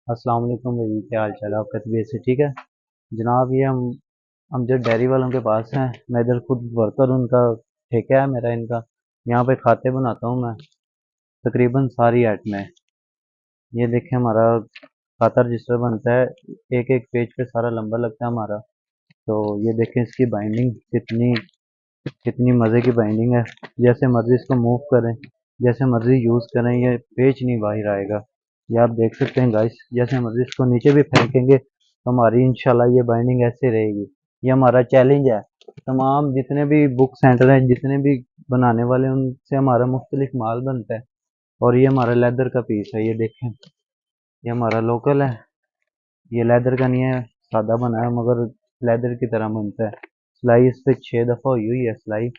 अस्सलाम वालेकुम भाई, क्या हाल चाल है आपका? तबीयत से ठीक है जनाब? ये हम जो डेयरी वालों के पास हैं, मैं इधर खुद वर्कर, उनका ठेका है मेरा इनका। यहाँ पे खाते बनाता हूँ मैं, तकरीबन सारी आइटमें। ये देखें, हमारा खाता रजिस्टर बनता है, एक एक पेज पे सारा लंबा लगता है हमारा। तो ये देखें, इसकी बाइंडिंग कितनी कितनी मज़े की बाइंडिंग है। जैसे मर्जी इसको मूव करें, जैसे मर्जी यूज़ करें, ये पेज नहीं बाहर आएगा। ये आप देख सकते हैं गाइस, जैसे मर्जी इसको नीचे भी फेंकेंगे तो हमारी इंशाल्लाह ये बाइंडिंग ऐसे रहेगी। ये हमारा चैलेंज है। तमाम जितने भी बुक सेंटर हैं, जितने भी बनाने वाले हैं, उनसे हमारा मुख्तलिफ माल बनता है। और ये हमारा लेदर का पीस है, ये देखें, ये हमारा लोकल है। ये लेदर का नहीं है, सादा बना है मगर लेदर की तरह बनता है। सिलाई इस पे 6 दफ़ा हुई हुई है सिलाई।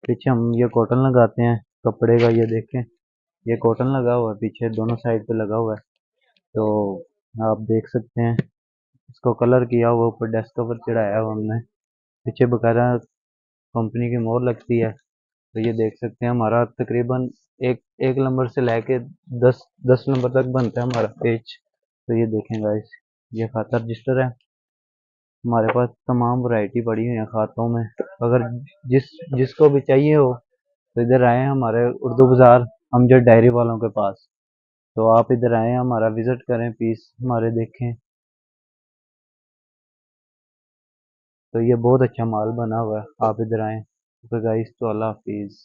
पीछे हम ये कॉटन लगाते हैं कपड़े का, ये देखें, ये कॉटन लगा हुआ है पीछे, दोनों साइड पे लगा हुआ है। तो आप देख सकते हैं, इसको कलर किया हुआ, ऊपर डेस्क कवर चढ़ाया हुआ हमने, पीछे बकायदा कंपनी की मोहर लगती है। तो ये देख सकते हैं, हमारा तकरीबन एक एक नंबर से लेके 10 10 नंबर तक बनता है हमारा पेज। तो ये देखें गाइस, ये खाता रजिस्टर है। हमारे पास तमाम वैरायटी पड़ी हुई है खातों में। अगर जिस जिसको भी चाहिए हो तो इधर आए हमारे उर्दू बाजार, अमजद डायरी वालों के पास। तो आप इधर आए, हमारा विजिट करें, पीस हमारे देखें। तो ये बहुत अच्छा माल बना हुआ है, आप इधर आए। ओके गाइस, तो अल्लाह हाफिज़।